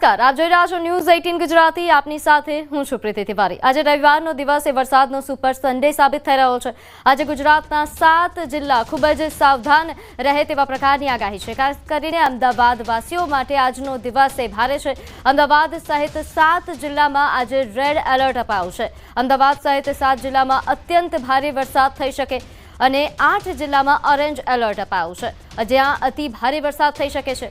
નમસ્કાર, આપ જોઈ રહ્યા છો ન્યૂઝ 18 ગુજરાતી. આપની સાથે હું છું પ્રીતિ તિવારી. આજે રવિવારનો દિવસ એ વરસાદનો સુપર સન્ડે સાબિત થઈ રહ્યો છે. આજે ગુજરાતના 7 જિલ્લા ખૂબ જ સાવધાન રહે તેવા પ્રકારની આગાહી છે. ખાસ કરીને અમદાવાદ વાસીઓ માટે આજનો દિવસ એ ભારે છે. અમદાવાદ સહિત 7 જિલ્લામાં આજે રેડ એલર્ટ અપાયું છે. અમદાવાદ સહિત 7 જિલ્લામાં અત્યંત ભારે વરસાદ થઈ શકે અને 8 જિલ્લામાં ઓરેન્જ એલર્ટ અપાયું છે, જ્યાં અતિ ભારે વરસાદ થઈ શકે છે.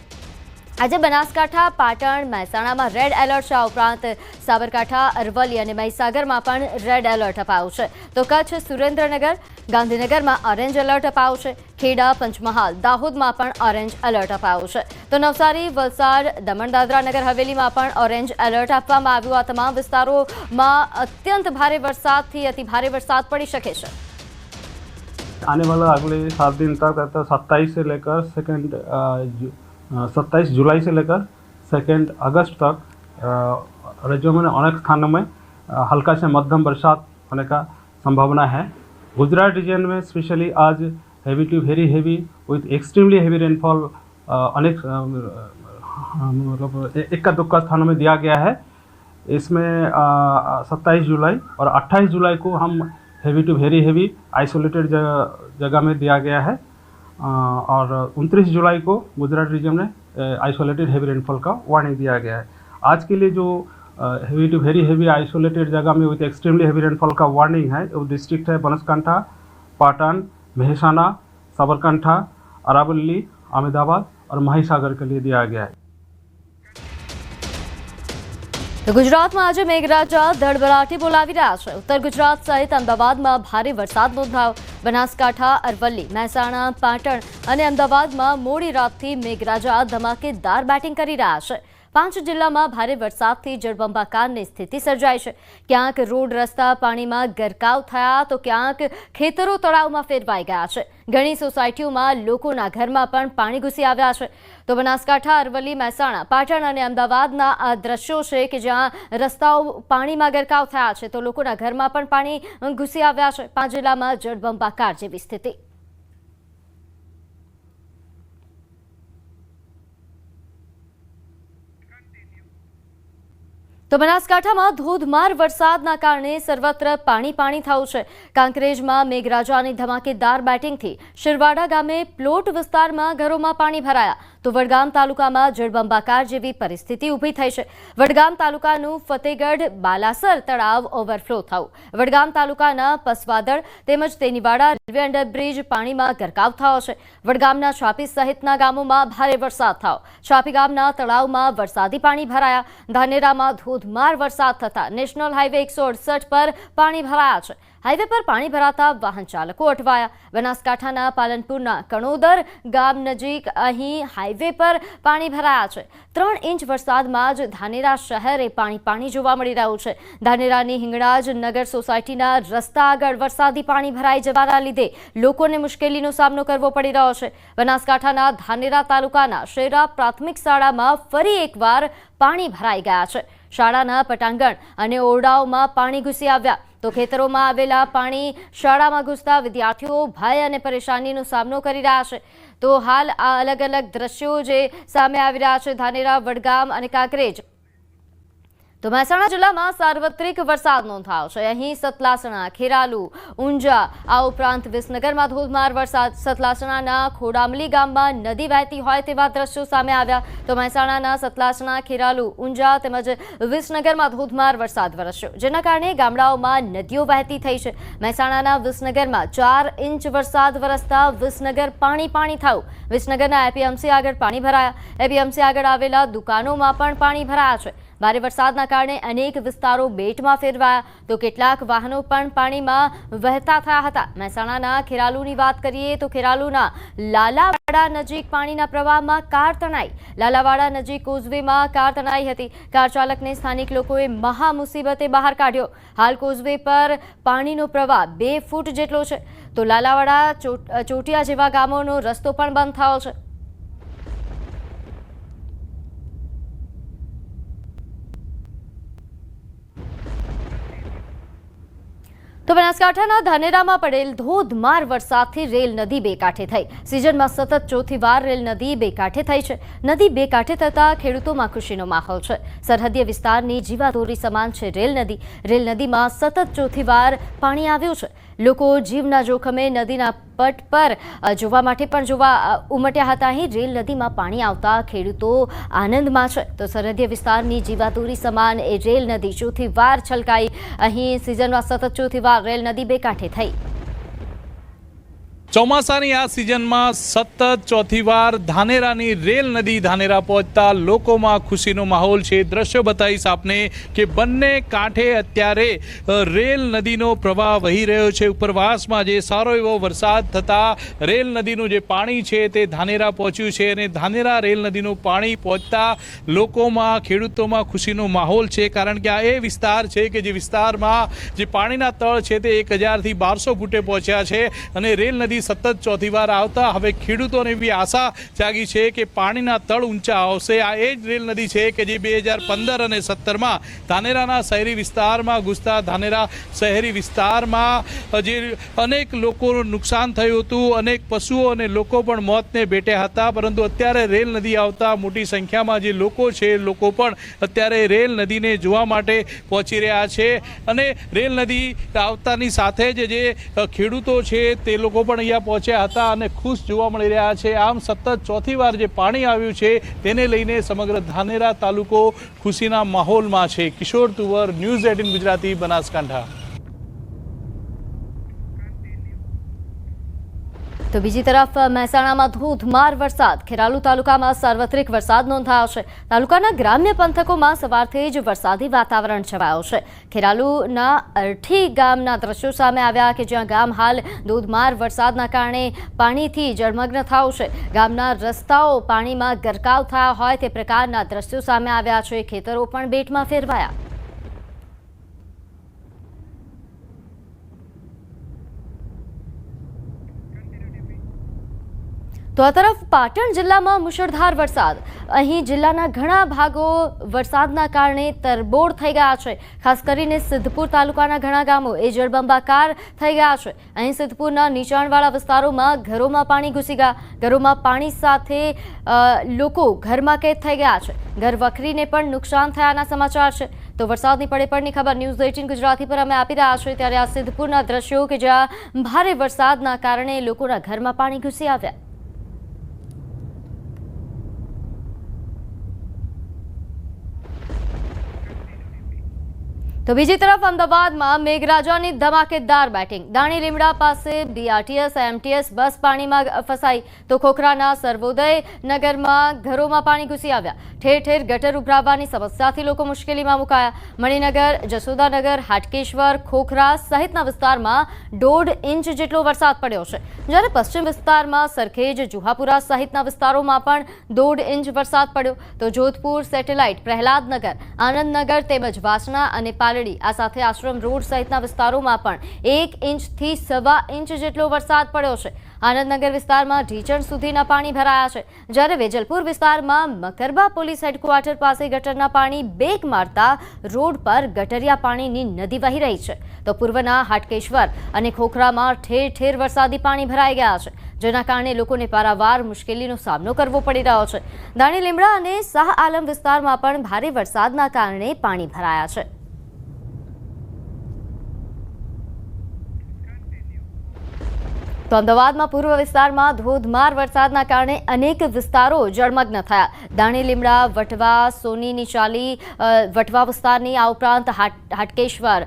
આજે બનાસકાંઠા, પાટણ, મહેસાણામાં રેડ એલર્ટ છે. આ ઉપરાંત સાબરકાંઠા, અરવલ્લી અને મહીસાગરમાં પણ રેડ એલર્ટ અપાયું છે. તો કચ્છ, સુરેન્દ્રનગર, ગાંધીનગરમાં ઓરેન્જ એલર્ટ અપાયું છે. ખેડા, પંચમહાલ, દાહોદમાં પણ ઓરેન્જ એલર્ટ અપાયું છે. તો નવસારી, વલસાડ, દમણ, દાદરા નગર હવેલીમાં પણ ઓરેન્જ એલર્ટ આપવામાં આવ્યું. આ તમામ વિસ્તારોમાં અત્યંત ભારે વરસાદથી અતિ ભારે વરસાદ પડી શકે છે. आने वाला अगले 7 दिन तक अर्थात 27 जुलाई से लेकर 2 अगस्त तक राज्यों में अनेक स्थानों में हल्का से मध्यम बरसात होने का संभावना है. गुजरात रीजन में स्पेशली आज heavy to very heavy with extremely heavy rainfall अनेक मतलब इक्का दुक्का स्थानों में दिया गया है. इसमें 27 जुलाई और 28 जुलाई को हम heavy to very heavy isolated जगह में दिया गया है और 29 जुलाई को गुजरात रीजन में आइसोलेटेड हेवी रेनफॉल का वार्निंग दिया गया है. आज के लिए जो heavy to very heavy isolated जगह में विथ एक्सट्रीमली हेवी रेनफॉल का वार्निंग है वो डिस्ट्रिक्ट है बनासकांठा, पाटन, महेसाणा, साबरकांठा, अरावली, अहमदाबाद और महिसागर के लिए दिया गया है. તો ગુજરાતમાં આજે મેઘરાજા ધડબડાટી બોલાવી રહ્યા છે. ઉત્તર ગુજરાત સહિત અમદાવાદમાં ભારે વરસાદ નોંધાયો. બનાસકાંઠા, અરવલ્લી, મહેસાણા, પાટણ અને અમદાવાદમાં મોડી રાતથી મેઘરાજા ધમાકેદાર બેટિંગ કરી રહ્યા છે. 5 જિલ્લામાં ભારે વરસાદથી જળબંબાકારની સ્થિતિ સર્જાઈ છે. ક્યાંક રોડ રસ્તા પાણીમાં ગરકાવ થયા તો ક્યાંક ખેતરો તળાવમાં ફેરવાઈ ગયા છે. ઘણી સોસાયટીઓમાં લોકોના ઘરમાં પણ પાણી ઘૂસી આવ્યા છે. તો બનાસકાંઠા, અરવલ્લી, મહેસાણા, પાટણ અને અમદાવાદના આ દ્રશ્યો છે કે જ્યાં રસ્તાઓ પાણીમાં ગરકાવ થયા છે તો લોકોના ઘરમાં પણ પાણી ઘૂસી આવ્યા છે. 5 જિલ્લામાં જળબંબાકાર જેવી સ્થિતિ. તો બનાસકાંઠામાં ધોધમાર વરસાદના કારણે સર્વત્ર પાણી થયું છે. કાંકરેજમાં મેઘરાજાની ધમાકેદાર બેટિંગથી શિરવાડા ગામે પ્લોટ વિસ્તારમાં ઘરોમાં પાણી ભરાયા. તો વડગામ તાલુકામાં જળબંબાકાર જેવી પરિસ્થિતિ ઊભી થઈ છે. વડગામ તાલુકાનું ફતેગઢ બાલાસર તળાવ ઓવરફ્લો થયું. વડગામ તાલુકાના પસવાદળ તેમજ તેનીવાડા રેલવે અંડરબ્રિજ પાણીમાં ગરકાવ થયો છે. વડગામના છાપી સહિતના ગામોમાં ભારે વરસાદ થયો. છાપી ગામના તળાવમાં વરસાદી પાણી ભરાયા. ધાનેરામાં ધોધમાર વરસાદ થતા નેશનલ હાઈવે 168 પર પાણી ભરાયા છે. હાઈવે પર પાણી ભરાતા વાહન ચાલકો અટવાયા. બનાસકાંઠાના પાલનપુરના કણોદર ગામ નજીક અહીં હાઈવે પર પાણી ભરાયા છે. 3 ઇંચ વરસાદમાં જ ધાનેરા શહેરે પાણી જોવા મળી રહ્યું છે. ધાનેરાની હિંગળાજ નગર સોસાયટીના રસ્તા આગળ વરસાદી પાણી ભરાઈ જવાના લીધે લોકોને મુશ્કેલીનો સામનો કરવો પડી રહ્યો છે. બનાસકાંઠાના ધાનેરા તાલુકાના શેરા પ્રાથમિક શાળામાં ફરી એકવાર પાણી ભરાઈ ગયા છે. શાળાના પટાંગણ અને ઓરડાઓમાં પાણી ઘૂસી આવ્યા. તો ખેતરોમાં આવેલા પાણી શાળામાં ઘૂસતા વિદ્યાર્થીઓ ભય અને પરેશાનીનો સામનો કરી રહ્યા છે. તો હાલ આ અલગ અલગ દ્રશ્યો જે સામે આવી રહ્યા છે ધાનેરા, વડગામ અને કાંકરેજ. તો મહેસાણા જિલ્લામાં સાર્વત્રિક વરસાદ નોંધાયો છે. અહીં સતલાસણા, ખેરાલુ, ઊંઝા આ ઉપરાંત વિસનગરમાં ધોધમાર વરસાદ. સતલાસણાના ખોડામલી ગામમાં નદી વહેતી હોય તેવા દ્રશ્યો સામે આવ્યા. તો મહેસાણાના સતલાસણા, ખેરાલુ, ઊંઝા તેમજ વિસનગરમાં ધોધમાર વરસાદ વરસ્યો, જેના કારણે ગામડાઓમાં નદીઓ વહેતી થઈ છે. મહેસાણાના વિસનગરમાં 4 ઇંચ વરસાદ વરસતા વિસનગર પાણી થયું. વિસનગરના એપીએમસી આગળ પાણી ભરાયા. એપીએમસી આગળ આવેલા દુકાનોમાં પણ પાણી ભરાયા છે. ભારે વરસાદના કારણે અનેક વિસ્તારો બેટમાં ફેરવાયા. તો કેટલાક વાહનો પણ પાણીમાં વહેતા થયા હતા. મહેસાણાના ખેરાલુની વાત કરીએ તો ખેરાલુના લાલાવાડા નજીક પાણીના પ્રવાહમાં કાર તણાઈ. લાલાવાડા નજીક કોઝવેમાં કાર તણાઈ હતી. કાર ચાલકને સ્થાનિક લોકોએ મહા મુસીબતે બહાર કાઢ્યો. હાલ કોઝવે પર પાણીનો પ્રવાહ 2 ફૂટ જેટલો છે. તો લાલાવાડા, ચોટિયા જેવા ગામોનો રસ્તો પણ બંધ થયો છે. તો બનાસકાંઠાના ધાનેરામાં પડેલ ધોધમાર વરસાદથી રેલ નદી બે કાંઠે થઈ. સિઝનમાં સતત ચોથી વાર રેલ નદી બે કાંઠે થઈ છે. નદી બે કાંઠે થતા ખેડૂતોમાં ખુશીનો માહોલ છે. સરહદીય વિસ્તારની જીવાદોરી સમાન છે રેલ નદી. રેલ નદીમાં સતત ચોથી વાર પાણી આવ્યું છે. લોકો જીવના જોખમે નદીના પટ પર જોવા માટે પણ ઉમટ્યા હતા. અહીં રેલ નદીમાં પાણી આવતા ખેડૂતો આનંદમાં છે. તો સરહદીય વિસ્તારની જીવાદોરી સમાન એ રેલ નદી ચોથી વાર છલકાઈ. અહીં સિઝનમાં સતત ચોથી વાર રેલ નદી બે કાંઠે થઈ. ચોમાસાની આ સિઝનમાં સતત ચોથી વાર ધાનેરાની રેલ નદી ધાનેરા પહોંચતા લોકોમાં ખુશીનો માહોલ છે. દ્રશ્યો બતાવીશ આપને કે બંને કાંઠે અત્યારે રેલ નદીનો પ્રવાહ વહી રહ્યો છે. ઉપરવાસમાં જે સારો એવો વરસાદ થતાં રેલ નદીનું જે પાણી છે તે ધાનેરા પહોંચ્યું છે અને ધાનેરા રેલ નદીનું પાણી પહોંચતા લોકોમાં ખેડૂતોમાં ખુશીનો માહોલ છે. કારણ કે આ એ વિસ્તાર છે કે જે વિસ્તારમાં જે પાણીના તળ છે તે 1000 થી 1200 ફૂટે પહોંચ્યા છે અને રેલ નદી સતત ચોથી વાર આવતા હવે ખેડૂતોને એવી આશા જાગી છે કે પાણીના તળ ઊંચા આવશે. આ એ જ રેલ નદી છે કે જે 2015 અને 17માં ધાનેરાના શહેરી વિસ્તારમાં ઘૂસતા ધાનેરા શહેરી વિસ્તારમાં જે અનેક લોકોનું નુકસાન થયું હતું. અનેક પશુઓ અને લોકો પણ મોતને ભેટ્યા હતા. પરંતુ અત્યારે રેલ નદી આવતા મોટી સંખ્યામાં જે લોકો છે લોકો પણ અત્યારે રેલ નદીને જોવા માટે પહોંચી રહ્યા છે અને રેલ નદી આવતાની સાથે જ જે ખેડૂતો છે તે લોકો પણ અહીંયા પહોંચ્યા હતા અને ખુશ જોવા મળી રહ્યા છે. આમ સતત ચોથી વાર જે પાણી આવ્યું છે તેને લઈને સમગ્ર ધાનેરા તાલુકો ખુશીના માહોલમાં છે. કિશોર તુવર, ન્યૂઝ 18 ગુજરાતી, બનાસકાંઠા. તો બીજી તરફ મહેસાણામાં ધોધમાર વરસાદ. ખેરાલુ તાલુકામાં સાર્વત્રિક વરસાદ નોંધાયો છે. તાલુકાના ગ્રામ્ય પંથકોમાં સવારથી જ વરસાદી વાતાવરણ છવાયું છે. ખેરાલુના અરઠી ગામના દ્રશ્યો સામે આવ્યા કે જ્યાં ગામ હાલ ધોધમાર વરસાદના કારણે પાણીથી જળમગ્ન થયું છે. ગામના રસ્તાઓ પાણીમાં ગરકાવ થયા હોય તે પ્રકારના દ્રશ્યો સામે આવ્યા છે. ખેતરો પણ બેટમાં ફેરવાયા. તો આ તરફ પાટણ જિલ્લામાં મુશળધાર વરસાદ. અહીં જિલ્લાના ઘણા ભાગો વરસાદના કારણે તરબોળ થઈ ગયા છે. ખાસ કરીને સિદ્ધપુર તાલુકાના ઘણા ગામો એ જળબંબાકાર થઈ ગયા છે. અહીં સિદ્ધપુરના નીચાણવાળા વિસ્તારોમાં ઘરોમાં પાણી ઘૂસી ગયા. ઘરોમાં પાણી સાથે લોકો ઘરમાં કેદ થઈ ગયા છે. ઘર વખરીને પણ નુકસાન થયાના સમાચાર છે. તો વરસાદની પડેપડની ખબર ન્યૂઝ 18 ગુજરાતી પર અમે આપી રહ્યા છીએ. ત્યારે આ સિદ્ધપુરના દ્રશ્યો કે જ્યાં ભારે વરસાદના કારણે લોકોના ઘરમાં પાણી ઘૂસી આવ્યા. તો બીજી તરફ અમદાવાદમાં મેઘરાજાની ધમાકેદાર બેટિંગ. દાણી લીમડા પાસે BRTS MTS બસ પાણીમાં ફસાઈ. તો ખોખરાના સર્વોદય નગરમાં ઘરોમાં પાણી ઘૂસી આવ્યા. ઠેર ઠેર ગટર ઉભરાવવાની સમસ્યાથી લોકો મુશ્કેલીમાં મુકાયા. મણિનગર, જસોદાનગર, હાટકેશ્વર, ખોખરા સહિતના વિસ્તારમાં 1.5 ઇંચ જેટલો વરસાદ પડ્યો છે. જ્યારે પશ્ચિમ વિસ્તારમાં સરખેજ, જુહાપુરા સહિતના વિસ્તારોમાં પણ 1.5 ઇંચ વરસાદ પડ્યો. તો જોધપુર, સેટેલાઇટ, પ્રહલાદનગર, આનંદનગર તેમજ વાસણા અને આ સાથે આશ્રમ રોડ સહિતના વિસ્તારોમાં પણ 1 ઇંચથી 1.25 ઇંચ જેટલો વરસાદ પડ્યો છે. આનંદનગર વિસ્તારમાં ઢીચણ સુધીના પાણી ભરાયા છે. જ્યારે વેજલપુર વિસ્તારમાં મકરબા પોલીસ હેડક્વાર્ટર પાસે ગટરના પાણી બેક મારતા રોડ પર ગટરિયા પાણીની નદી વહી રહી છે. તો પૂર્વના હાટકેશ્વર અને ખોખરામાં ઠેર ઠેર વરસાદી પાણી ભરાઈ ગયા છે. જેના કારણે લોકોને પારાવાર મુશ્કેલીનો સામનો કરવો પડી રહ્યો છે. દાણી લીમડા અને શાહ આલમ વિસ્તારમાં પણ ભારે વરસાદના કારણે પાણી ભરાયા છે. તો અમદાવાદમાં પૂર્વ વિસ્તારમાં ધોધમાર વરસાદના કારણે અનેક વિસ્તારો જળમગ્ન થયા. દાણી લીમડા, વટવા, સોની નીચાલી, વટવા વિસ્તારની આ ઉપરાંત હાટકેશ્વર,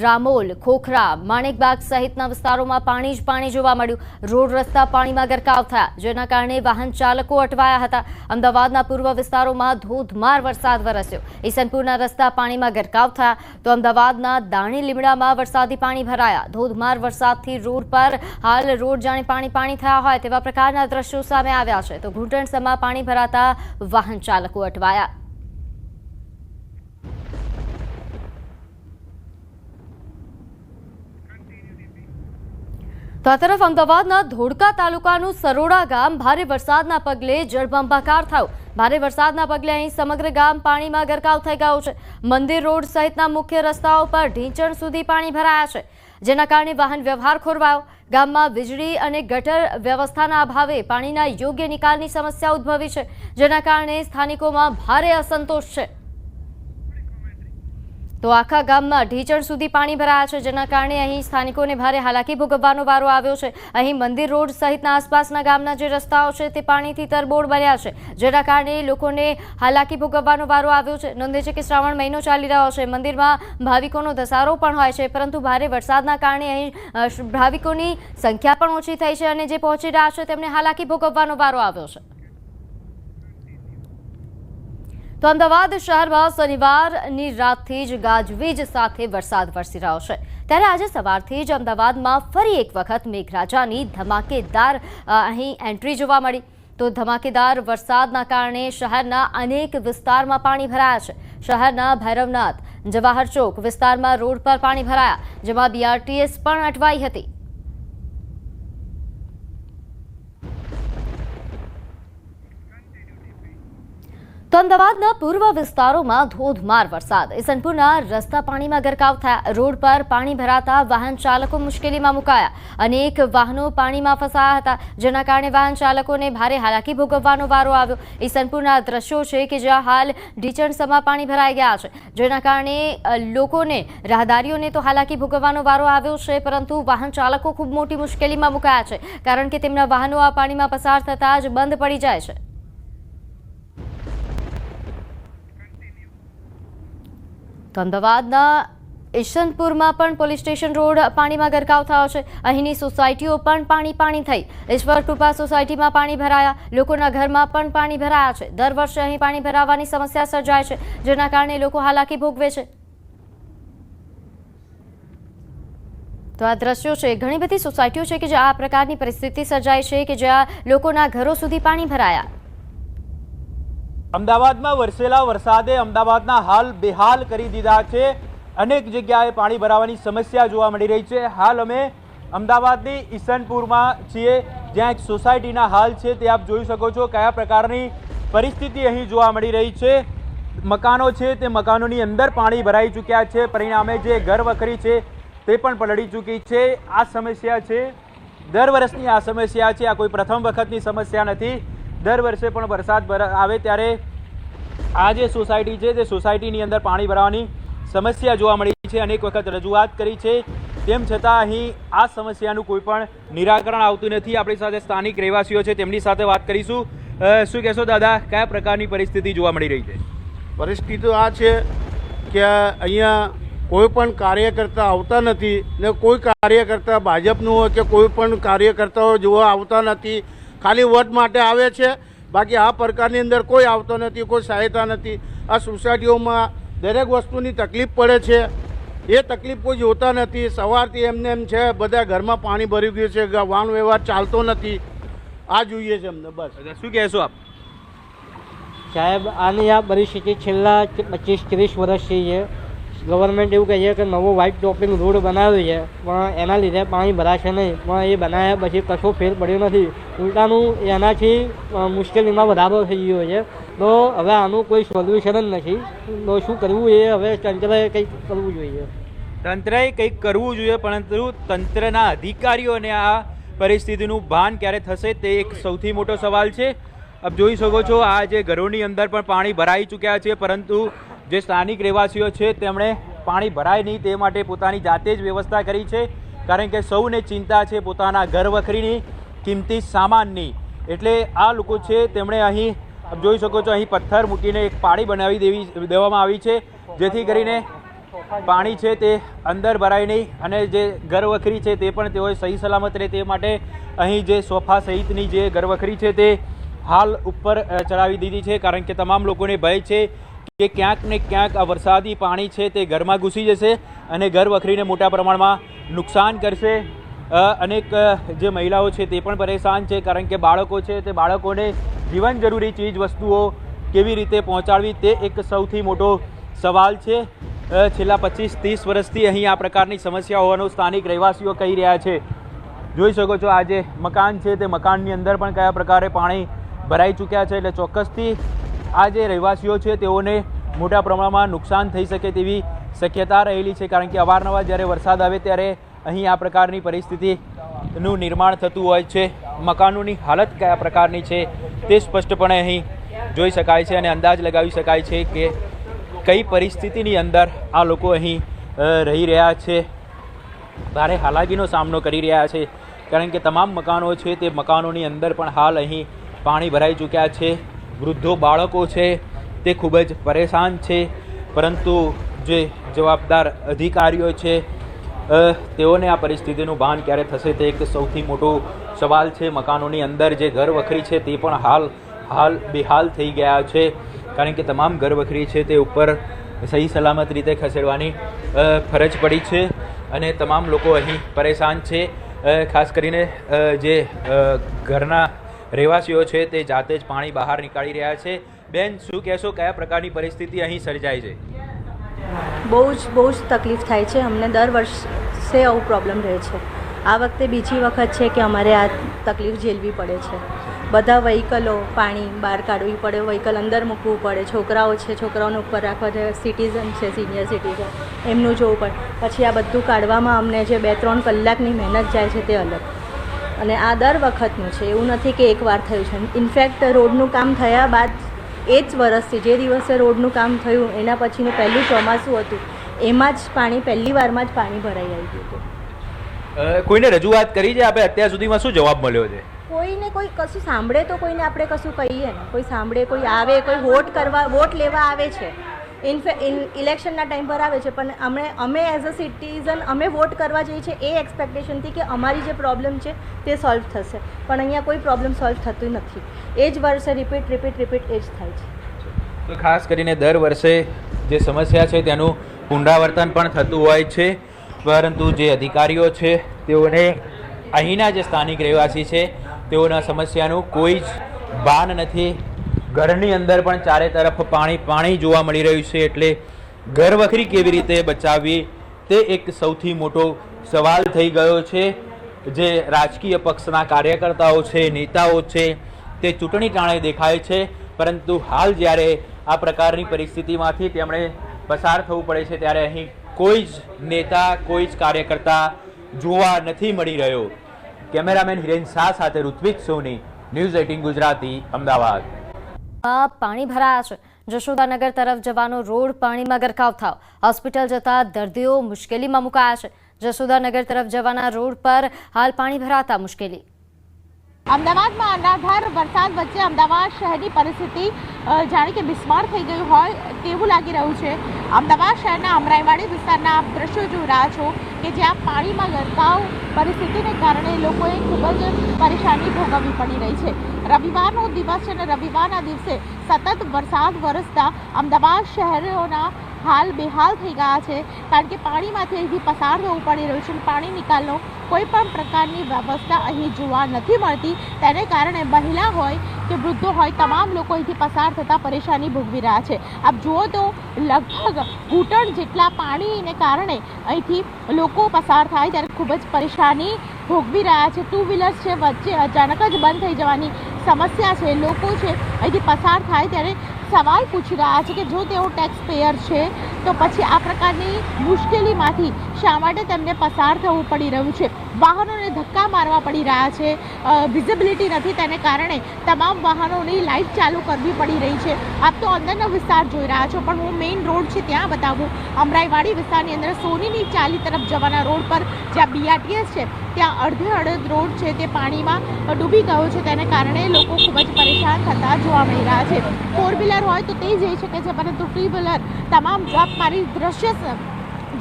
રામોલ, ખોખરા, માણેકબાગ સહિતના વિસ્તારોમાં પાણી જ પાણી જોવા મળ્યું. રોડ રસ્તા પાણીમાં ગરકાવ થયા જેના કારણે વાહન ચાલકો અટવાયા હતા. અમદાવાદના પૂર્વ વિસ્તારોમાં ધોધમાર વરસાદ વરસ્યો. ઈસનપુરના રસ્તા પાણીમાં ગરકાવ થયા. તો અમદાવાદના દાણી લીમડામાં વરસાદી પાણી ભરાયા. ધોધમાર વરસાદથી રોડ પર રોડ જાણે પાણી થયા હોય તેવા પ્રકારના દ્રશ્યો સામે આવ્યા છે. તો ઘૂંટણસમાં પાણી ભરાતા વાહન ચાલકો અટવાયા. તો આ તરફ અમદાવાદના ધોળકા તાલુકાનું સરોડા ગામ ભારે વરસાદના પગલે જળબંબાકાર થયું. ભારે વરસાદના પગલે અહીં સમગ્ર ગામ પાણીમાં ગરકાવ થઈ ગયું છે. મંદિર રોડ સહિતના મુખ્ય રસ્તાઓ પર ઢીંચણ સુધી પાણી ભરાયા છે. જેના કારણે વાહન વ્યવહાર ખોરવાયો। ગામમાં વીજળી અને ગટર વ્યવસ્થાના અભાવે પાણીના યોગ્ય નિકાલની સમસ્યા ઉદ્ભવી છે, જેના કારણે સ્થાનિકોમાં ભારે અસંતોષ છે। તો આખા ગામમાં ઢીચણ સુધી પાણી ભરાયા છે, જેના કારણે અહીં સ્થાનિકોને ભારે હાલાકી ભોગવવાનો વારો આવ્યો છે। અહીં મંદિર રોડ સહિતના આસપાસના ગામના જે રસ્તાઓ છે તે પાણીથી તરબોળ બન્યા છે, જેના કારણે લોકોને હાલાકી ભોગવવાનો વારો આવ્યો છે। નોંધે છે કે શ્રાવણ મહિનો ચાલી રહ્યો છે, મંદિરમાં ભાવિકોનો ધસારો પણ હોય છે, પરંતુ ભારે વરસાદના કારણે અહીં ભાવિકોની સંખ્યા પણ ઓછી થઈ છે અને જે પહોંચી રહ્યા છે તેમને હાલાકી ભોગવવાનો વારો આવ્યો છે। તો અમદાવાદ શહેરમાં શનિવારની રાતથી જ ગાજવીજ સાથે વરસાદ વરસી રહ્યો છે, ત્યારે આજે સવારથી જ અમદાવાદમાં ફરી એક વખત મેઘરાજાની ધમાકેદાર અહીં એન્ટ્રી જોવા મળી। તો ધમાકેદાર વરસાદના કારણે શહેરના અનેક વિસ્તારમાં પાણી ભરાયા છે। શહેરના ભૈરવનાથ, જવાહર ચોક વિસ્તારમાં રોડ પર પાણી ભરાયા, જેમાં BRTS પણ અટવાઈ હતી। તો અમદાવાદના પૂર્વ વિસ્તારોમાં ધોધમાર વરસાદ, ઈસનપુરના રસ્તા પાણીમાં ગરકાવ થયા, રોડ પર પાણી ભરાતા વાહન ચાલકો મુશ્કેલીમાં મુકાયા। અનેક વાહનો પાણીમાં ફસાયા હતા, જેના કારણે વાહન ચાલકોને ભારે હાલાકી ભોગવવાનો વારો આવ્યો। ઈસનપુરના દ્રશ્યો છે કે જ્યાં હાલ ઢીચણસમાં પાણી ભરાઈ ગયા છે, જેના કારણે લોકોને, રાહદારીઓને તો હાલાકી ભોગવવાનો વારો આવ્યો છે, પરંતુ વાહન ચાલકો ખૂબ મોટી મુશ્કેલીમાં મુકાયા છે, કારણ કે તેમના વાહનો આ પાણીમાં પસાર થતાં જ બંધ પડી જાય છે। તો અમદાવાદના ઈશનપુરમાં પણ પોલીસ સ્ટેશન રોડ પાણીમાં ગરકાવ થયો છે। અહીંની સોસાયટીઓ પણ પાણી થઈ। ઈશ્વર કૃપા સોસાયટીમાં પાણી ભરાયા, લોકોના ઘરમાં પણ પાણી ભરાયા છે। દર વર્ષે અહીં પાણી ભરાવાની સમસ્યા સર્જાય છે, જેના કારણે લોકો હાલાકી ભોગવે છે। તો આ દ્રશ્યો છે, ઘણી બધી સોસાયટીઓ છે કે જ્યાં આ પ્રકારની પરિસ્થિતિ સર્જાય છે કે જ્યાં લોકોના ઘરો સુધી પાણી ભરાયા। અમદાવાદમાં વરસેલા વરસાદે અમદાવાદના હાલ બેહાલ કરી દીધા છે। અનેક જગ્યાએ પાણી ભરાવાની સમસ્યા જોવા મળી રહી છે। હાલ અમે અમદાવાદની ઈસનપુરમાં છીએ, જ્યાં એક સોસાયટીના હાલ છે તે આપ જોઈ શકો છો કયા પ્રકારની પરિસ્થિતિ અહીં જોવા મળી રહી છે। મકાનો છે તે મકાનોની અંદર પાણી ભરાઈ ચૂક્યા છે, પરિણામે જે ઘર વખરી છે તે પણ પલળી ચૂકી છે। આ સમસ્યા છે, દર વર્ષની આ સમસ્યા છે, આ કોઈ પ્રથમ વખતની સમસ્યા નથી। દર વર્ષે પણ વરસાદ આવે ત્યારે આ જે સોસાયટી છે તે સોસાયટીની અંદર પાણી ભરાવાની સમસ્યા જોવા મળી છે। અનેક વખત રજૂઆત કરી છે, તેમ છતાં અહીં આ સમસ્યાનું કોઈ પણ નિરાકરણ આવતું નથી। આપણી સાથે સ્થાનિક રહેવાસીઓ છે, તેમની સાથે વાત કરીશું। શું કહેશો દાદા, કયા પ્રકારની પરિસ્થિતિ જોવા મળી રહી છે? પરિસ્થિતિ આ છે કે અહીંયા કોઈ પણ કાર્યકર્તા આવતા નથી ને કોઈ કાર્યકર્તા ભાજપનું હોય કે કોઈ પણ કાર્યકર્તાઓ જોવા આવતા નથી। ખાલી વોટ માટે આવે છે, બાકી આ પ્રકારની અંદર કોઈ આવતો નથી, કોઈ સહાયતા નથી। આ સોસાયટીઓમાં દરેક વસ્તુની તકલીફ પડે છે, એ તકલીફ કોઈ જોતા નથી। સવારથી એમ છે, બધા ઘરમાં પાણી ભરી ગયું છે, વાહન વ્યવહાર ચાલતો નથી। આ જોઈએ છે અમને બસ। શું કહેશો આપ? સાહેબ, આની આ પરિસ્થિતિ છેલ્લા 25-30 વર્ષથી છે। ગવર્મેન્ટ એવું કહે છે કે નવો વ્હાઇટ ટોપિંગ રોડ બનાવ્યો છે, પણ એના લીધે પાણી ભરાશે નહીં, પણ એ બનાવ્યા પછી કશો ફેર પડ્યો નથી। ઉલટાનું એનાથી મુશ્કેલીમાં વધારો થઈ ગયો છે। તો હવે આનું કોઈ સોલ્યુશન જ નથી। તો શું કરવું એ હવે તંત્રએ કંઈક કરવું જોઈએ। તંત્રએ કંઈક કરવું જોઈએ, પરંતુ તંત્રના અધિકારીઓને આ પરિસ્થિતિનું ભાન ક્યારે થશે તે એક સૌથી મોટો સવાલ છે। આપ જોઈ શકો છો, આ જે ઘરોની અંદર પણ પાણી ભરાઈ ચૂક્યા છે, પરંતુ જે સ્થાનિક રહેવાસીઓ છે તેમણે પાણી ભરાય નહીં તે માટે પોતાની જાતે જ વ્યવસ્થા કરી છે, કારણ કે સૌને ચિંતા છે પોતાના ઘર વખરીની, કિંમતી સામાનની। એટલે આ લોકો છે તેમણે અહીં જોઈ શકો છો, અહીં પથ્થર મૂકીને એક પાળી બનાવી દેવામાં આવી છે, જેથી કરીને પાણી છે તે અંદર ભરાય નહીં અને જે ઘર વખરી છે તે પણ તેઓએ સહી સલામત રહે તે માટે અહીં જે સોફા સહિતની જે ઘર વખરી છે તે હાલ ઉપર ચડાવી દીધી છે, કારણ કે તમામ લોકોને ભય છે કે ક્યાંક ને ક્યાંક આ વરસાદી પાણી છે તે ઘરમાં ઘૂસી જશે અને ઘર વખરીને મોટા પ્રમાણમાં નુકસાન કરશે। અનેક જે મહિલાઓ છે તે પણ પરેશાન છે, કારણ કે બાળકો છે તે બાળકોને જીવન જરૂરી ચીજ વસ્તુઓ કેવી રીતે પહોંચાડવી તે એક સૌથી મોટો સવાલ છે। છેલ્લા 25-30 વર્ષથી અહીં આ પ્રકારની સમસ્યા હોવાનું સ્થાનિક રહેવાસીઓ કહી રહ્યા છે। જોઈ શકો છો, આ જે મકાન છે તે મકાનની અંદર પણ કયા પ્રકારે પાણી ભરાઈ ચૂક્યા છે, એટલે ચોક્કસથી આ જે રહેવાસીઓ છે તેઓને મોટા પ્રમાણમાં નુકસાન થઈ શકે તેવી શક્યતા રહેલી છે, કારણ કે અવારનવાર જ્યારે વરસાદ આવે ત્યારે અહીં આ પ્રકારની પરિસ્થિતિનું નિર્માણ થતું હોય છે. મકાનોની હાલત કયા પ્રકારની છે તે સ્પષ્ટપણે અહીં જોઈ શકાય છે અને અંદાજ લગાવી શકાય છે કે કઈ પરિસ્થિતિની અંદર આ લોકો અહીં રહી રહ્યા છે, ભારે હાલાકીનો સામનો કરી રહ્યા છે. કારણ કે તમામ મકાનો છે તે મકાનોની અંદર પણ હાલ અહીં પાણી ભરાઈ ચૂક્યા છે. વૃદ્ધો, બાળકો છે તે ખૂબ જ પરેશાન છે, પરંતુ જે જવાબદાર અધિકારીઓ છે તેઓને આ પરિસ્થિતિનું ભાન ક્યારે થશે તે એક સૌથી મોટો સવાલ છે. મકાનોની અંદર જે ઘર વખરી છે તે પણ હાલ બેહાલ થઈ ગયા છે, કારણ કે તમામ ઘર વખરી છે તે ઉપર સહી સલામત રીતે ખસેડવાની ફરજ પડી છે અને તમામ લોકો અહીં પરેશાન છે. ખાસ કરીને જે ઘરના રહેવાસીઓ છે તે જાતે જ પાણી બહાર નીકાળી રહ્યા છે. બેન, શું કહેશો, કયા પ્રકારની પરિસ્થિતિ અહીં સર્જાય છે? બહુ જ તકલીફ થાય છે. અમને દર વર્ષે આવું પ્રોબ્લેમ રહે છે. આ વખતે બીજી વખત છે કે અમારે આ તકલીફ ઝેલવી પડે છે. બધા વ્હીકલો પાણી બહાર કાઢવી પડે, વ્હીકલ અંદર મૂકવું પડે. છોકરાઓ છે, છોકરાઓને ઉપર રાખવા છે. સિટીઝન છે, સિનિયર સિટીઝન, એમનું જોવું પડે. પછી આ બધું કાઢવામાં અમને જે 2-3 કલાકની મહેનત જાય છે તે અલગ. અને આ દર વખતનું છે, એવું નથી કે એકવાર થયું છે. ઇનફેક્ટ રોડનું કામ થયા બાદ એ જ વર્ષથી જે દિવસે રોડનું કામ થયું એના પછીનું પહેલું ચોમાસું હતું, એમાં જ પાણી પહેલી વારમાં જ પાણી ભરાઈ આવી ગયું હતું. કોઈને રજૂઆત કરી છે આપણે અત્યાર સુધીમાં? શું જવાબ મળ્યો છે? કોઈને કોઈ કશું સાંભળે તો કોઈને આપણે કશું કહીએ ને. કોઈ સાંભળે, કોઈ આવે, કોઈ વોટ લેવા આવે છે. ઇલેક્શનના ટાઈમ પર આવે છે, પણ અમે એઝ અ સિટીઝન અમે વોટ કરવા જઈએ છીએ એ એક્સપેક્ટેશનથી કે અમારી જે પ્રોબ્લેમ છે તે સોલ્વ થશે, પણ અહીંયા કોઈ પ્રોબ્લેમ સોલ્વ થતું નથી. એ જ વર્ષે રિપીટ એ જ થાય છે. તો ખાસ કરીને દર વર્ષે જે સમસ્યા છે તેનું પુનરાવર્તન પણ થતું હોય છે, પરંતુ જે અધિકારીઓ છે તેઓને અહીંના જે સ્થાનિક રહેવાસી છે તેઓના સમસ્યાનું કોઈ જ ભાન નથી. ઘરની અંદર પણ ચારે તરફ પાણી જોવા મળી રહ્યું છે, એટલે ઘર વખરી કેવી રીતે બચાવવી તે એક સૌથી મોટો સવાલ થઈ ગયો છે. જે રાજકીય પક્ષના કાર્યકર્તાઓ છે, નેતાઓ છે, તે ચૂંટણી ટાણે દેખાય છે, પરંતુ હાલ જ્યારે આ પ્રકારની પરિસ્થિતિમાંથી તેમણે પસાર થવું પડે છે ત્યારે અહીં કોઈ જ નેતા, કોઈ જ કાર્યકર્તા જોવા નથી મળી રહ્યો. કેમેરામેન હિરેન શાહ સાથે ઋત્વિક સોની, ન્યૂઝ 18 ગુજરાતી, અમદાવાદ. પાણી ભરાયા છે. જશોદાનગર તરફ જવાનો રોડ પાણીમાં ગરકાવ થયો. હોસ્પિટલ જતા દર્દીઓ મુશ્કેલીમાં મુકાયા છે. જશોદાનગર તરફ જવાના રોડ પર હાલ પાણી ભરાતા મુશ્કેલી. અમદાવાદમાં અનરાધાર વરસાદ વચ્ચે અમદાવાદ શહેરની પરિસ્થિતિ જાણે કે બિસ્માર થઈ ગયું હોય તેવું લાગી રહ્યું છે. અમદાવાદ શહેરના અમરાઈવાડી વિસ્તારના આપ દ્રશ્યો જોઈ રહ્યા છો કે જ્યાં પાણીમાં ગરકાવ પરિસ્થિતિને કારણે લોકોએ ખૂબ જ પરેશાની ભોગવવી પડી રહી છે. રવિવારનો દિવસ છે અને રવિવારના દિવસે સતત વરસાદ વરસતા અમદાવાદ શહેરોના હાલ બેહાલ થઈ ગયા છે, કારણ કે પાણીમાંથી અહીંથી પસાર થવું પડી રહ્યું છે. પાણી નિકાલનો કોઈ પણ પ્રકારની વ્યવસ્થા અહીં જોવા નથી મળતી. તેને કારણે મહિલા હોય કે વૃદ્ધો હોય, તમામ લોકો અહીંથી પસાર થતાં પરેશાની ભોગવી રહ્યા છે. આપ જુઓ તો લગભગ ઘૂંટણ જેટલા પાણીને કારણે અહીંથી લોકો પસાર થાય ત્યારે ખૂબ જ પરેશાની ભોગવી રહ્યા છે. 2 વ્હીલર્સ છે વચ્ચે અચાનક જ બંધ થઈ જવાની સમસ્યા છે. લોકો છે અહીંથી પસાર થાય ત્યારે સવાલ પૂછી રહ્યા છે કે જો તેઓ ટેક્સ પેયર છે તો પછી આ પ્રકારની મુશ્કેલીમાંથી શા માટે તેમને પસાર થવું પડી રહ્યું છે. વાહનોને ધક્કા મારવા પડી રહ્યા છે, વિઝિબિલિટી નથી, તેને કારણે તમામ વાહનોની લાઇટ ચાલુ કરવી પડી રહી છે. આપ તો અંદરનો વિસ્તાર જોઈ રહ્યા છો, પણ હું મેઇન રોડ છે ત્યાં બતાવું. અમરાઈવાડી વિસ્તારની અંદર સોનીની ચાલી તરફ જવાના રોડ પર જ્યાં BRTS છે ત્યાં અડધ રોડ છે તે પાણીમાં ડૂબી ગયો છે. તેને કારણે લોકો ખૂબ જ પરેશાન થતા જોવા મળી રહ્યા છે. 4 વ્હીલર હોય તો તે જઈ શકે છે, પરંતુ 2 વ્હીલર તમામ મારી દ્રશ્ય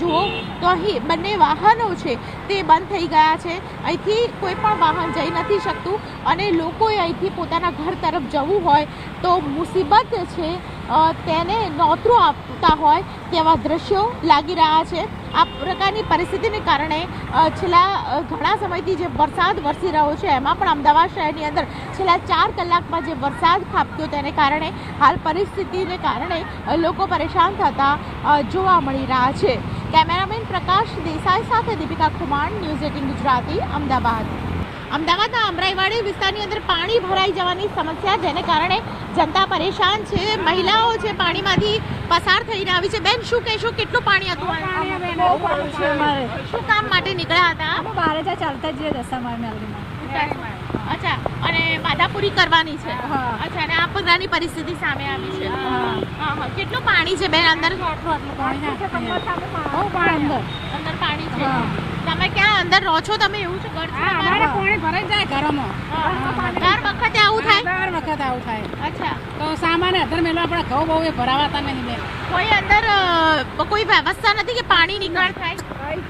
જુઓ તો અહીં બંને વાહનો છે તે બંધ થઈ ગયા છે. અહીંથી કોઈ પણ વાહન જઈ નથી શકતું અને લોકોએ અહીંથી પોતાના ઘર તરફ જવું હોય તો મુસીબત છે તેને નોતરું આપતા હોય તેવા દ્રશ્યો લાગી રહ્યા છે. આ પ્રકારની પરિસ્થિતિને કારણે છેલ્લા ઘણા સમયથી જે વરસાદ વરસી રહ્યો છે એમાં પણ અમદાવાદ શહેરની અંદર છેલ્લા 4 કલાકમાં જે વરસાદ ખાબક્યો તેને કારણે હાલ પરિસ્થિતિને કારણે લોકો પરેશાન થતા જોવા મળી રહ્યા છે. કેમેરામેન પ્રકાશ દેસાઈ સાથે દીપિકા કુમાર, ન્યૂઝ 18 ગુજરાતી, અમદાવાદ. અમદાવાદના અમરાઈવાડી વિસ્તારની અંદર પાણી ભરાઈ જવાની સમસ્યા, જેને કારણે જનતા પરેશાન છે, મહિલાઓ છે પાણીમાંથી પસાર થઈને આવી છે. બેન, શું કહેશો, કેટલું પાણી હતું? શું કામ માટે નીકળ્યા હતા? ચાલતા જ રસ્તામાં. અચ્છા, અને માધાપુરી કરવાની છે. અચ્છા, અને આ પ્રકારની પરિસ્થિતિ સામે આવી છે. કેટલું પાણી છે બેન અંદર? અંદર પાણી છે. તમે ક્યાં અંદર રહો છો? તમે એવું છે ઘર? પાણી ભરાઈ જાય ઘરોમાં. દર વખતે આવું થાય? દર વખત આવું થાય. અચ્છા, તો સામાન્ય અધર મેળવા આપણે ઘઉં બહુ ભરાવાતા નહીં બેન. કોઈ અંદર કોઈ વ્યવસ્થા નથી કે પાણી નિકાલ થાય?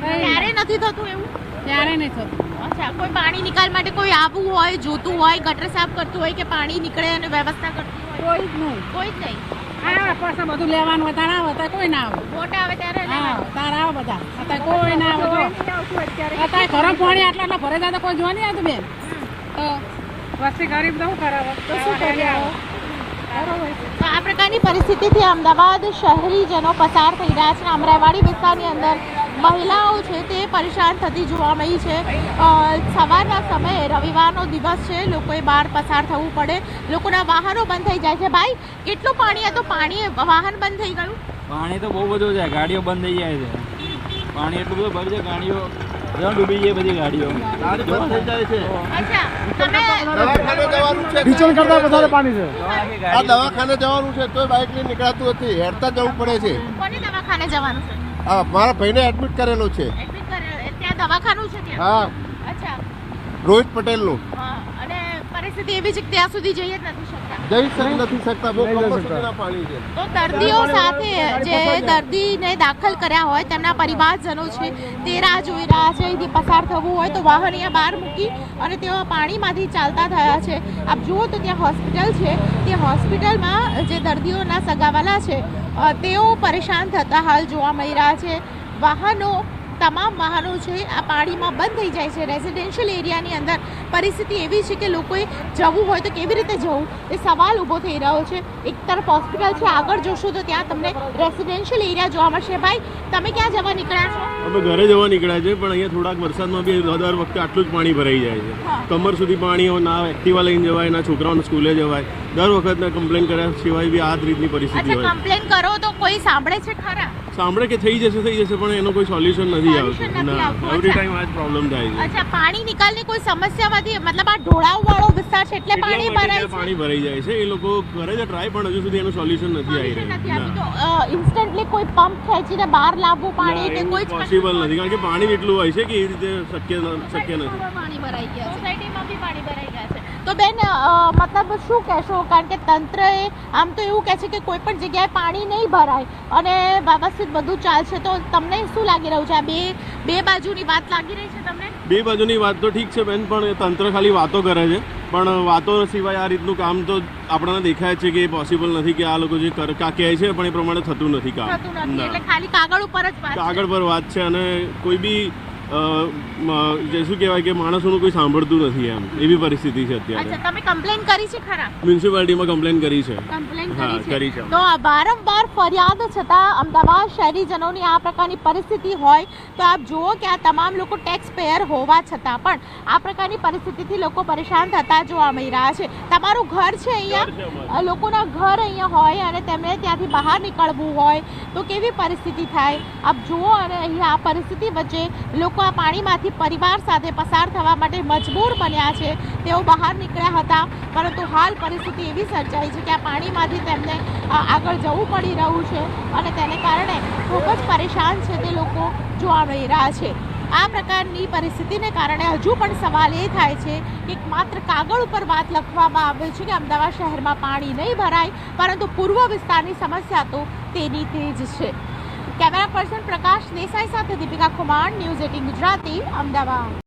ક્યારે નથી થતું એવું? ત્યારે નહીં થતું. અચ્છા, કોઈ પાણી નિકાલ માટે કોઈ આવવું હોય, જોતું હોય, ગટર સાફ કરતું હોય કે પાણી નીકળે અને વ્યવસ્થા કરતું હોય? કોઈ જ નહીં. કોઈ જ નહીં. હા, પાછા બધું લેવાનું હોય તારા આવે અત્યારે કોઈ ના આવે. વોટ આવે ત્યારે હા, લેવાનું. તારા આવે બધા અત્યારે કોઈ ના આવે. અત્યારે ઘરો પાણી આટલા ભરે જાય તો કોઈ જોવા નહીં આવતું બેન. તો વસ્તી ગરીબ તો શું કરાવે? તો શું કરીએ? તો આ પ્રકારની પરિસ્થિતિથી અમદાવાદ શહેરીજનો પસાર થઈ રહ્યા છે. અમરાઈવાડી વિસ્તારની અંદર મહિલાઓ છે તે પરેશાન થતી જોવા મળી છે. સવારના સમયે રવિવારનો દિવસ છે, લોકોએ બહાર પસાર થવું પડે, લોકોના વાહનો બંધ થઈ જાય છે. ભાઈ, કેટલું પાણી હતું? પાણી વાહન બંધ થઈ ગયું? પાણી તો બહુ બધું છે, ગાડીઓ બંધ થઈ જાય છે. પાણી એટલું બધું ભરી છે, ગાડીઓ ડૂબી જાય, બધી ગાડીઓ બંધ થઈ જાય છે. અચ્છા, તમે દવાખાને જવાનું છે, કિચન કરતા વધારે પાણી છે. આ દવાખાને જવાનું છે તોય બાઇક લઈને નીકળાતું નથી, હેરતા જવું પડે છે. કોની દવાખાને જવાનું છે? હા, મારા ભાઈને એડમિટ કરેલો છે. એડમિટ કરે ત્યાં દવાખાનું છે ત્યાં? હા, અચ્છા. રોહિત પટેલનું. હા, અને પરિસ્થિતિ એવી છે કે ત્યાં સુધી જઈ જ નથી શકતા. જઈ નથી શકતા, બહુ કમર સુધીના પાણી છે. તો દર્દીઓ સાથે જે દર્દીને દાખલ કર્યા હોય તેમના પરિવારજનો છે તે રાહ જોઈ રહ્યા છે. અહીંથી પસાર થવું હોય તો વાહન અહીંયા બહાર મૂકી અને તેઓ પાણીમાંથી ચાલતા થયા છે. આપ જુઓ તો ત્યાં હોસ્પિટલ છે, તે હોસ્પિટલમાં જે દર્દીઓના સગાવાલા છે તેઓ પરેશાન થતા હાલ જોવા મળી રહ્યા છે. વાહનો, તમામ વાહનો છે આ પાણીમાં બંધ થઈ જાય છે. રેઝિડેન્શિયલ એરિયાની અંદર પરિસ્થિતિ એવી છે કે લોકોએ જવું હોય તો કેવી રીતે જવું એ સવાલ ઊભો થઈ રહ્યો છે. એક તરફ હોસ્પિટલ છે, આગળ જોશો તો ત્યાં તમને રેઝિડેન્શિયલ એરિયા જોવા મળશે. ભાઈ, તમે ક્યાં જવા નીકળ્યા છો? અમે ઘરે જવા નીકળ્યા છે, પણ અહીંયા થોડાક વરસાદમાં બી દર વખતે આટલું જ પાણી ભરાઈ જાય છે. કમર સુધી પાણી હોય, ના એક્ટિવા લઈને જવાય, ના છોકરાઓને સ્કૂલે જવાય. દર વખત કમ્પ્લેન કર્યા સિવાય બી આ જ રીતની પરિસ્થિતિ અચ્છા, હોય. કમ્પ્લેન કરો તો કોઈ સાંભળે છે ખરા? સાંભળે કે થઈ જશે પણ એનો કોઈ સોલ્યુશન નથી Solution આવતું. નથી ના, આવતું. એવરી અચ્છા. ટાઈમ આ જ પ્રોબ્લેમ થાય છે. અચ્છા, પાણી નિકાલની કોઈ સમસ્યામાંથી, મતલબ આ ઢોળાવવાળો વિસ્તાર છે એટલે એટલા પાણી માટે ભરાય ત્યાં છે? પાણી ભરાઈ જાય છે. એ લોકો કરે છે ટ્રાય, પણ હજુ સુધી એનું સોલ્યુશન નથી આવી Solution નથી રહ્યું. આવતું. તો ઇન્સ્ટન્ટલી કોઈ પંપ ખેંચીને બહાર લાવવું પાણી કે કોઈ જ પોસિબલ નથી, કારણ કે પાણી એટલું હોય છે કે એ રીતે શક્ય નથી. પાણી ભરાઈ ગયા છે. સોસાયટીમાં બી પાણી ભરાઈ ગયા છે. તો બેન, મતલબ શું કહેશો? કારણ કે તંત્રએ આમ તો એવું કહે છે કે કોઈ પણ જગ્યાએ પાણી નહીં ભરાય અને વ્યવસ્થિત બધું ચાલશે, તો તમને શું લાગી રહ્યું છે? આ બે બાજુની વાત લાગી રહી છે તમને? બે બાજુની વાત તો ઠીક છે બેન, પણ તંત્ર ખાલી વાતો કરે છે, પણ વાતો સિવાય આ રીતનું કામ તો આપણને દેખાય છે કે એ પોસિબલ નથી, કે આ લોકો જે કહે છે પણ એ પ્રમાણે થતું નથી કામ. થતું નથી, એટલે ખાલી કાગળ ઉપર જ વાત છે. કાગળ પર વાત છે, અને કોઈ બી જે શું કહેવાય કે માણસોનું કોઈ સાંભળતું નથી, એમ એવી પરિસ્થિતિ છે અચ્છા, અત્યારે. તમે કમ્પ્લેન કરી છે ખરા? મ્યુનિસિપાલિટીમાં કમ્પ્લેન કરી છે. કમ્પ્લેન હા, કરી છે. તો આ વારંવાર ફરિયાદ છતાં અમદાવાદ શહેરીજનોની આ પ્રકારની પરિસ્થિતિ હોય તો આપ જુઓ કે આ તમામ લોકો ટેક્સ પેયર હોવા છતાં પણ આ પ્રકારની પરિસ્થિતિથી લોકો પરેશાન થતા જોવા મળી રહ્યા છે. તમારું ઘર છે અહીંયા, લોકોના ઘર અહીંયા હોય અને તેમને ત્યાંથી બહાર નીકળવું હોય તો કેવી પરિસ્થિતિ થાય આપ જુઓ. અને અહીંયા આ પરિસ્થિતિ વચ્ચે લોકો આ પાણીમાંથી પરિવાર સાથે પસાર થવા માટે મજબૂર બન્યા છે. તેઓ બહાર નીકળ્યા હતા, પરંતુ હાલ પરિસ્થિતિ એવી સર્જાઈ છે કે આ પાણીમાંથી તેમને આગળ જવું પડી રહ્યું છે અને તેને કારણે ખૂબ જ પરેશાન છે તે લોકો જોવા મળી રહ્યા છે. આ પ્રકારની પરિસ્થિતિને કારણે હજુ પણ સવાલ એ થાય છે કે માત્ર કાગળ ઉપર વાત લખવામાં આવે છે કે અમદાવાદ શહેરમાં પાણી નહીં ભરાય, પરંતુ પૂર્વ વિસ્તારની સમસ્યા તો તેની તે જ છે. કેમેરા પર્સન પ્રકાશ દેસાઈ સાથે દીપિકા કુમાર, ન્યૂઝ 18 ગુજરાતી, અમદાવાદ.